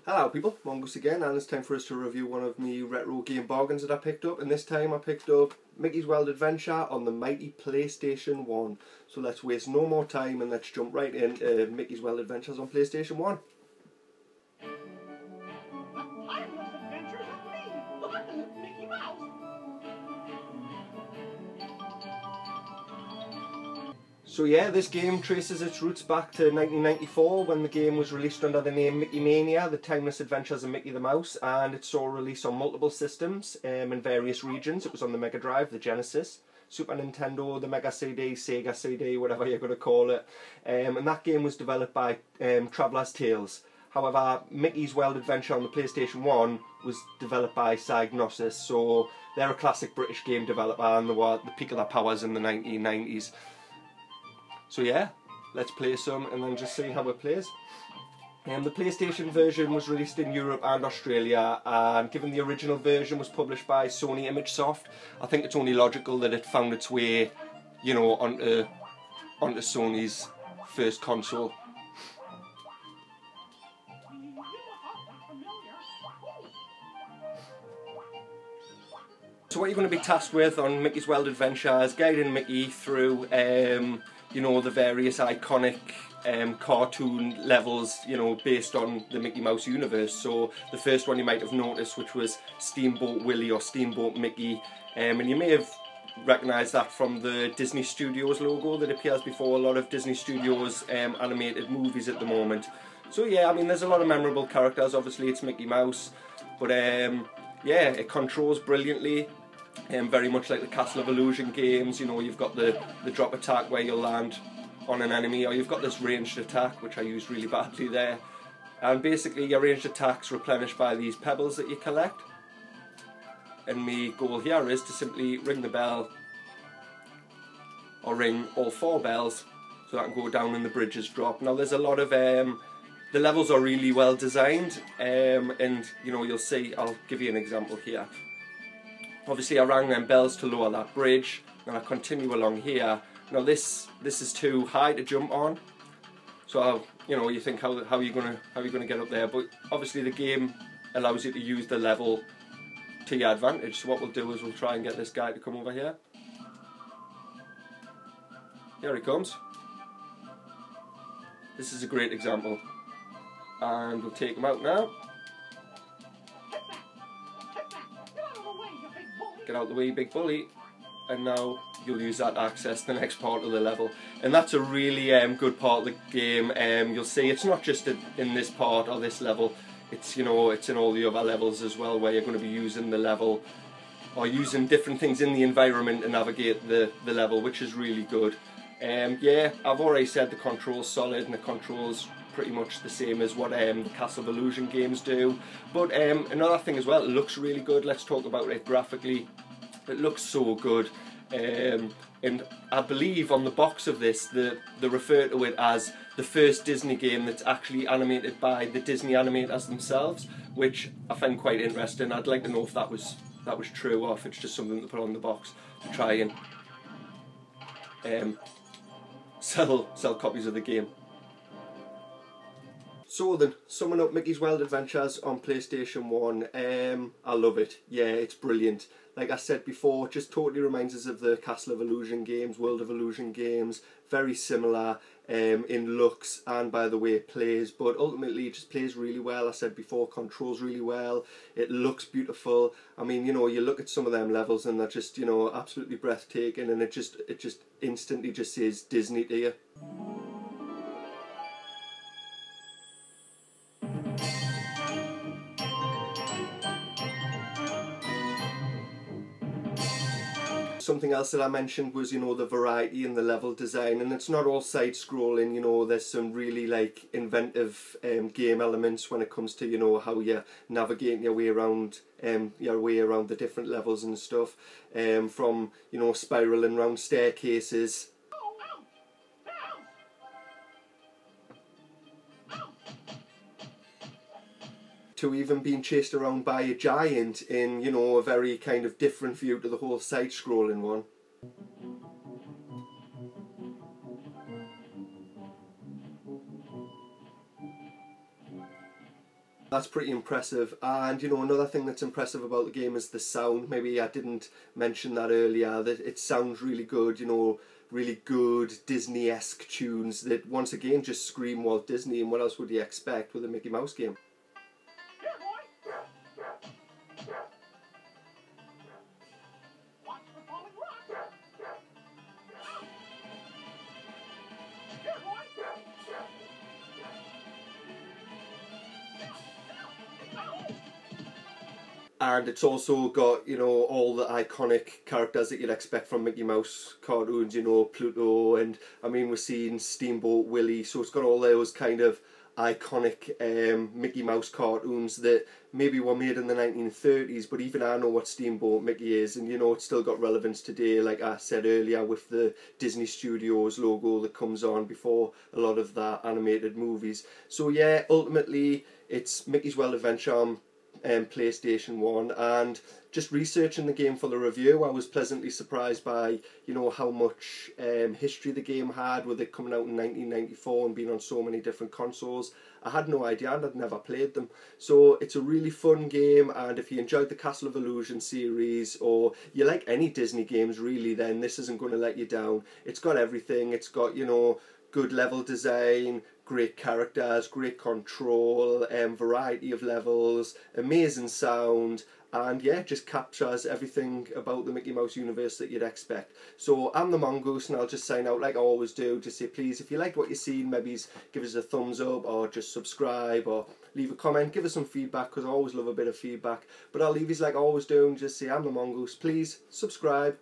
Hello people, Mongoose again, and it's time for us to review one of my retro game bargains that I picked up, and this time I picked up Mickey's Wild Adventure on the mighty PlayStation 1. So let's waste no more time and let's jump right into Mickey's Wild Adventures on PlayStation 1. So yeah, this game traces its roots back to 1994 when the game was released under the name Mickey Mania, The Timeless Adventures of Mickey the Mouse, and it saw release on multiple systems in various regions. It was on the Mega Drive, the Genesis, Super Nintendo, the Mega CD, Sega CD, whatever you're going to call it, and that game was developed by Traveller's Tales. However, Mickey's Wild Adventure on the PlayStation 1 was developed by Psygnosis, so they're a classic British game developer and they were at the peak of their powers in the 1990s. So yeah, let's play some and then just see how it plays. The PlayStation version was released in Europe and Australia, and given the original version was published by Sony ImageSoft, I think it's only logical that it found its way, you know, onto Sony's first console. So what you're going to be tasked with on Mickey's Wild Adventure is guiding Mickey through you know, the various iconic cartoon levels, you know, based on the Mickey Mouse universe. So the first one you might have noticed, which was Steamboat Willie or Steamboat Mickey, and you may have recognised that from the Disney Studios logo that appears before a lot of Disney Studios animated movies at the moment. So yeah, I mean, there's a lot of memorable characters. Obviously it's Mickey Mouse, but yeah, it controls brilliantly. Very much like the Castle of Illusion games, you know, you've got the drop attack where you'll land on an enemy, or you've got this ranged attack, which I used really badly there. And basically your ranged attack's replenished by these pebbles that you collect. And my goal here is to simply ring the bell, or ring all 4 bells, so that I can go down and the bridges drop. Now there's a lot of, the levels are really well designed, and you know, you'll see, I'll give you an example here. Obviously I rang them bells to lower that bridge, and I continue along here. Now this is too high to jump on, so you know, you think how are you gonna get up there? But obviously the game allows you to use the level to your advantage. So what we'll do is we'll try and get this guy to come over here. Here he comes. This is a great example, and we'll take him out now. Get out the way, big bully. And now you'll use that to access the next part of the level, and that's a really good part of the game. You'll see it's not just in this part or this level, it's, you know, it's in all the other levels as well, where you're going to be using the level or using different things in the environment to navigate the level, which is really good. Yeah, I've already said the control's solid, and the control's pretty much the same as what the Castle of Illusion games do. But another thing as well, it looks really good. Let's talk about it graphically. It looks so good, and I believe on the box of this they refer to it as the first Disney game that's actually animated by the Disney animators themselves, which I find quite interesting. I'd like to know if that was true, or if it's just something to put on the box to try and sell copies of the game. So then, summing up Mickey's Wild Adventures on PlayStation 1, I love it. Yeah, it's brilliant. Like I said before, it just totally reminds us of the Castle of Illusion games, World of Illusion games. Very similar in looks and by the way it plays, but ultimately it just plays really well. I said before, controls really well. It looks beautiful. I mean, you know, you look at some of them levels and they're just, you know, absolutely breathtaking, and it just instantly just says Disney to you. Something else that I mentioned was, you know, the variety in the level design, and it's not all side-scrolling. You know, there's some really like inventive game elements when it comes to, you know, how you're navigating your way around the different levels and stuff. From, you know, spiraling around staircases. To even being chased around by a giant in, you know, a very kind of different view to the whole side-scrolling one. That's pretty impressive. And you know, another thing that's impressive about the game is the sound. Maybe I didn't mention that earlier, that it sounds really good, you know, really good Disney-esque tunes that once again just scream Walt Disney, and what else would you expect with a Mickey Mouse game? And it's also got, you know, all the iconic characters that you'd expect from Mickey Mouse cartoons, you know, Pluto, and I mean we're seeing Steamboat Willie, so it's got all those kind of iconic Mickey Mouse cartoons that maybe were made in the 1930s, but even I know what Steamboat Mickey is, and you know, it's still got relevance today, like I said earlier, with the Disney Studios logo that comes on before a lot of the animated movies. So yeah, ultimately it's Mickey's Wild Adventure on PlayStation 1, and just researching the game for the review, I was pleasantly surprised by, you know, how much history the game had, with it coming out in 1994 and being on so many different consoles. I had no idea, and I'd never played them. So it's a really fun game, and if you enjoyed the Castle of Illusion series, or you like any Disney games really, then this isn't going to let you down. It's got everything. It's got, you know, good level design, great characters, great control, variety of levels, amazing sound, and yeah, just captures everything about the Mickey Mouse universe that you'd expect. So I'm the Mongoose, and I'll just sign out like I always do. Just say please, if you liked what you've seen, maybe give us a thumbs up, or just subscribe, or leave a comment, give us some feedback, because I always love a bit of feedback. But I'll leave you like I always do, and just say I'm the Mongoose. Please subscribe.